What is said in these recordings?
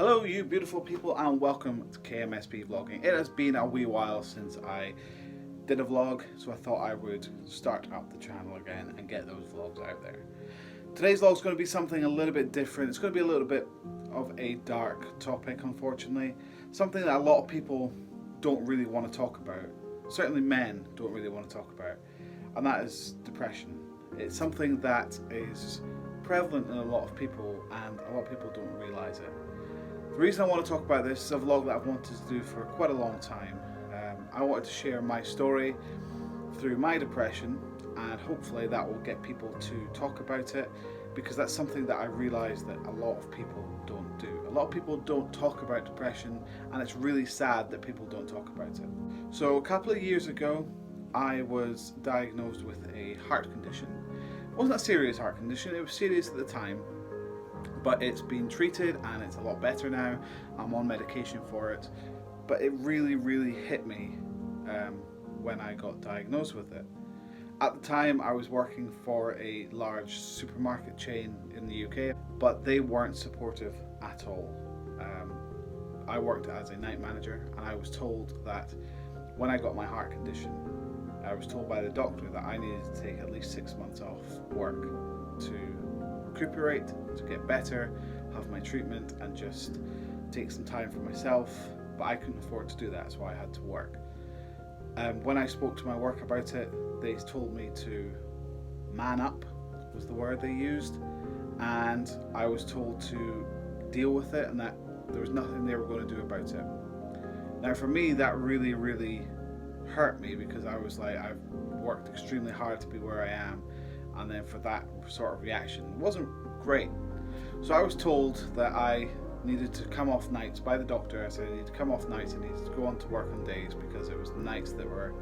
Hello you beautiful people and welcome to KMSP Vlogging. It has been a wee while since I did a vlog, so I thought I would start up the channel again and get those vlogs out there. Today's vlog is going to be something a little bit different. It's going to be a little bit of a dark topic, unfortunately. Something that a lot of people don't really want to talk about. Certainly men don't really want to talk about. And that is depression. It's something that is prevalent in a lot of people and a lot of people don't realise it. The reason I want to talk about this is a vlog that I've wanted to do for quite a long time. I wanted to share my story through my depression, and hopefully that will get people to talk about it, because that's something that I realise that a lot of people don't do. A lot of people don't talk about depression, and it's really sad that people don't talk about it. So a couple of years ago I was diagnosed with a heart condition. It wasn't a serious heart condition, it was serious at the time, but it's been treated and it's a lot better now. I'm on medication for it, but it really hit me when I got diagnosed with it. At the time I was working for a large supermarket chain in the UK, but they weren't supportive at all. I worked as a night manager, and I was told that when I got my heart condition, I was told by the doctor that I needed to take at least 6 months off work to recuperate, to get better, have my treatment and just take some time for myself, but I couldn't afford to do that, so I had to work. When I spoke to my work about it, they told me to man up, was the word they used, and I was told to deal with it and that there was nothing they were going to do about it. Now for me that really hurt me, because I was like, I've worked extremely hard to be where I am, and then for that sort of reaction, it wasn't great. So I was told that I needed to come off nights by the doctor. I said I needed to come off nights, I needed to go on to work on days, because it was the nights that were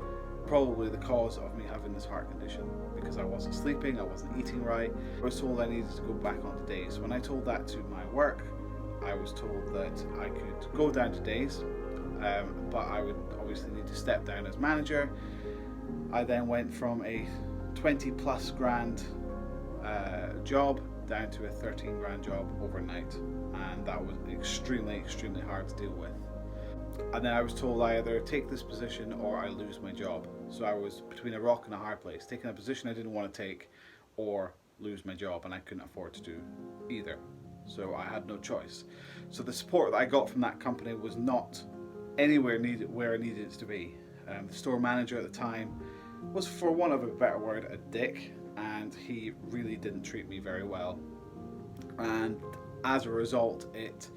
probably the cause of me having this heart condition, because I wasn't sleeping, I wasn't eating right. I was told I needed to go back onto days. When I told that to my work, I was told that I could go down to days, but I would obviously need to step down as manager. I then went from a 20+ grand job down to a 13 grand job overnight, and that was extremely hard to deal with. And then I was told I either take this position or I lose my job. So I was between a rock and a hard place, taking a position I didn't want to take or lose my job, and I couldn't afford to do either. So I had no choice. So the support that I got from that company was not anywhere needed where I needed it to be. The store manager at the time was, for want of a better word, a dick, and he really didn't treat me very well. And as a result, it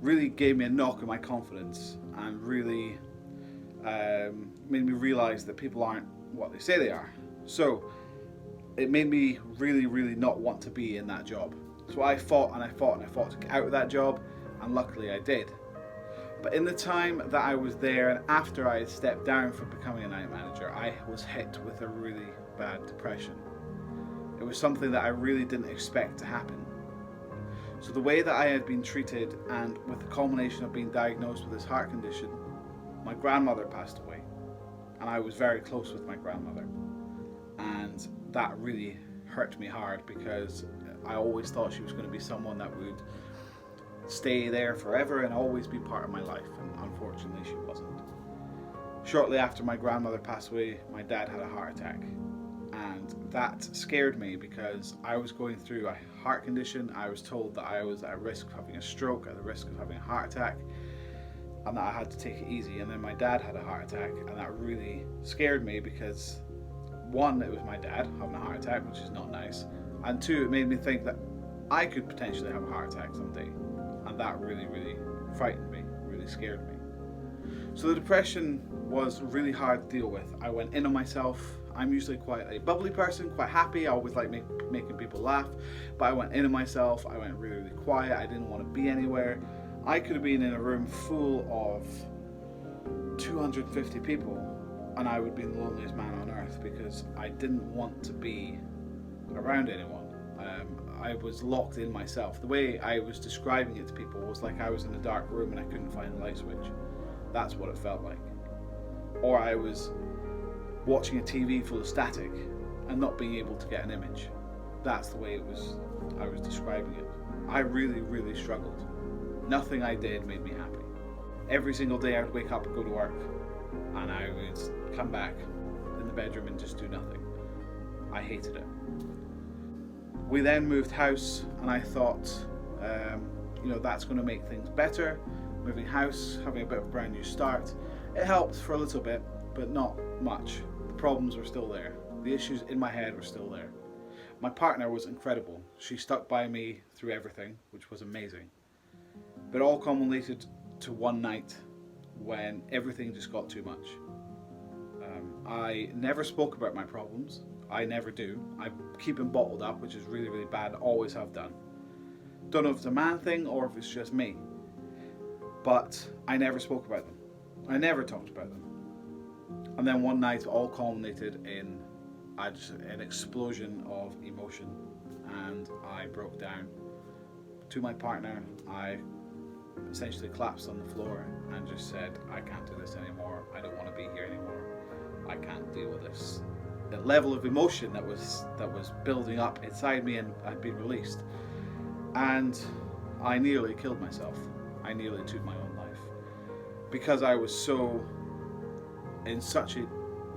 really gave me a knock in my confidence and really made me realize that people aren't what they say they are. So it made me really not want to be in that job. So I fought to get out of that job, and luckily I did. But in the time that I was there, and after I had stepped down from becoming a night manager, I was hit with a really bad depression. It was something that I really didn't expect to happen. So the way that I had been treated, and with the culmination of being diagnosed with this heart condition, my grandmother passed away, and I was very close with my grandmother, and that really hurt me hard, because I always thought she was going to be someone that would stay there forever and always be part of my life, and unfortunately she wasn't. Shortly after my grandmother passed away, my dad had a heart attack, and that scared me, because I was going through a heart condition. I was told that I was at risk of having a stroke, at the risk of having a heart attack, and that I had to take it easy. And then my dad had a heart attack, and that really scared me, because one, it was my dad having a heart attack, which is not nice, and two, it made me think that I could potentially have a heart attack someday, and that really frightened me, really scared me. So the depression was really hard to deal with. I went in on myself. I'm usually quite a bubbly person, quite happy. I always like making people laugh, but I went in on myself. I went really quiet. I didn't want to be anywhere. I could have been in a room full of 250 people, and I would be the loneliest man on earth, because I didn't want to be around anyone. I was locked in myself. The way I was describing it to people was like I was in a dark room and I couldn't find the light switch. That's what it felt like. Or I was watching a TV full of static and not being able to get an image. That's the way I was describing it. I really struggled. Nothing I did made me happy. Every single day I would wake up and go to work, and I would come back in the bedroom and just do nothing. I hated it. We then moved house, and I thought, that's going to make things better. Moving house, having a bit of a brand new start. It helped for a little bit, but not much. The problems were still there. The issues in my head were still there. My partner was incredible. She stuck by me through everything, which was amazing. But it all culminated to one night when everything just got too much. I never spoke about my problems. I never do. I keep them bottled up, which is really, really bad. Always have done. Don't know if it's a man thing or if it's just me. But I never spoke about them. I never talked about them. And then one night it all culminated in an explosion of emotion, and I broke down to my partner. I essentially collapsed on the floor and just said, I can't do this anymore. I don't want to be here anymore. I can't deal with this. The level of emotion that was building up inside me and had been released. And I nearly killed myself. I nearly took my own life. Because I was so in such a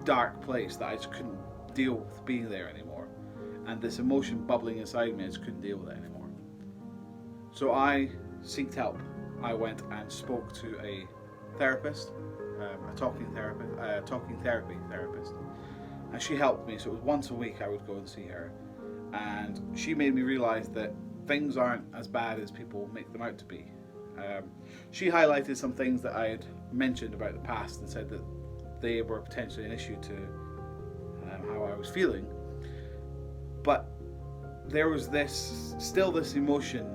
dark place that I just couldn't deal with being there anymore. And this emotion bubbling inside me, I just couldn't deal with it anymore. So I sought help. I went and spoke to a therapist, a talking therapy therapist, and she helped me. So it was once a week I would go and see her, and she made me realize that things aren't as bad as people make them out to be. She highlighted some things that I had mentioned about the past and said that they were potentially an issue to how I was feeling, but there was still this emotion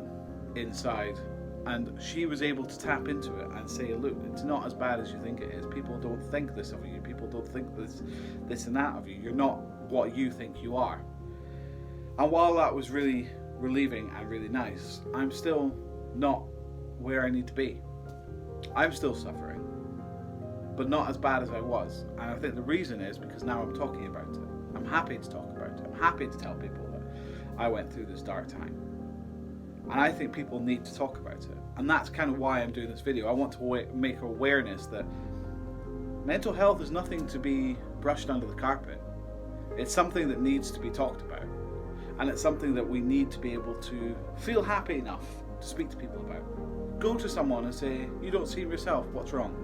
inside. And she was able to tap into it and say, look, it's not as bad as you think it is. People don't think this of you. People don't think this and that of you. You're not what you think you are. And while that was really relieving and really nice, I'm still not where I need to be. I'm still suffering, but not as bad as I was. And I think the reason is because now I'm talking about it. I'm happy to talk about it. I'm happy to tell people that I went through this dark time. And I think people need to talk about it. And that's kind of why I'm doing this video. I want to make awareness that mental health is nothing to be brushed under the carpet. It's something that needs to be talked about. And it's something that we need to be able to feel happy enough to speak to people about. Go to someone and say, you don't see yourself, what's wrong?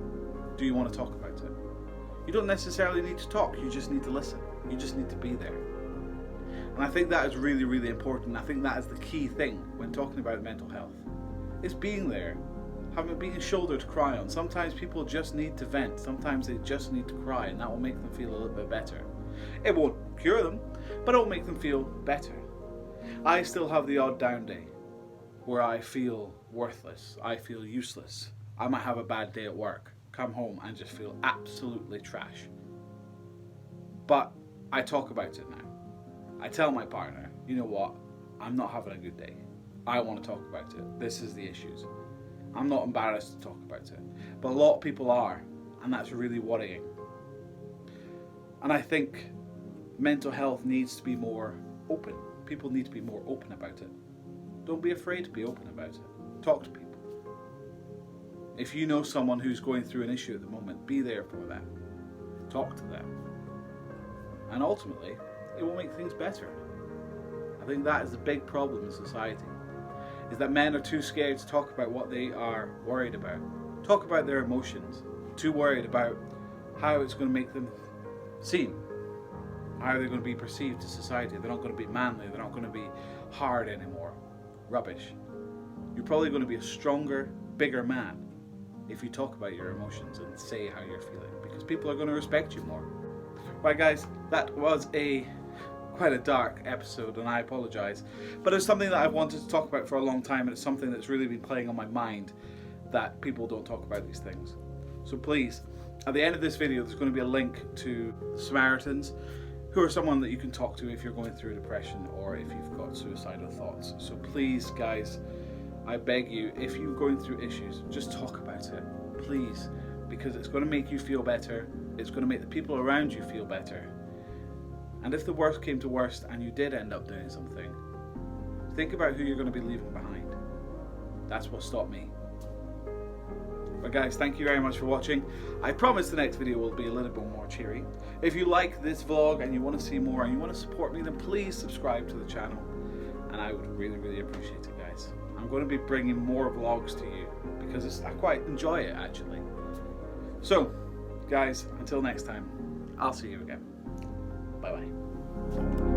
Do you want to talk about it? You don't necessarily need to talk, you just need to listen. You just need to be there. And I think that is really, really important. I think that is the key thing when talking about mental health. It's being there, being a shoulder to cry on. Sometimes people just need to vent. Sometimes they just need to cry, and that will make them feel a little bit better. It won't cure them, but it will make them feel better. I still have the odd down day where I feel worthless. I feel useless. I might have a bad day at work, come home and just feel absolutely trash. But I talk about it now. I tell my partner, you know what, I'm not having a good day. I want to talk about it. This is the issues. I'm not embarrassed to talk about it. But a lot of people are, and that's really worrying. And I think mental health needs to be more open. People need to be more open about it. Don't be afraid to be open about it. Talk to people. If you know someone who's going through an issue at the moment, be there for them. Talk to them. And ultimately, it will make things better. I think that is the big problem in society, is that men are too scared to talk about what they are worried about. Talk about their emotions. Too worried about how it's going to make them seem. How they're going to be perceived to society. They're not going to be manly. They're not going to be hard anymore. Rubbish. You're probably going to be a stronger, bigger man if you talk about your emotions and say how you're feeling, because people are going to respect you more. Right guys, that was quite a dark episode, and I apologise, but it's something that I've wanted to talk about for a long time, and it's something that's really been playing on my mind, that people don't talk about these things. So please, at the end of this video there's going to be a link to the Samaritans, who are someone that you can talk to if you're going through depression or if you've got suicidal thoughts. So please guys, I beg you, if you're going through issues, just talk about it, please, because it's going to make you feel better. It's going to make the people around you feel better. And if the worst came to worst and you did end up doing something, think about who you're going to be leaving behind. That's what stopped me. But guys, thank you very much for watching. I promise the next video will be a little bit more cheery. If you like this vlog and you want to see more and you want to support me, then please subscribe to the channel. And I would really, really appreciate it, guys. I'm going to be bringing more vlogs to you because I quite enjoy it, actually. So, guys, until next time, I'll see you again. Bye-bye.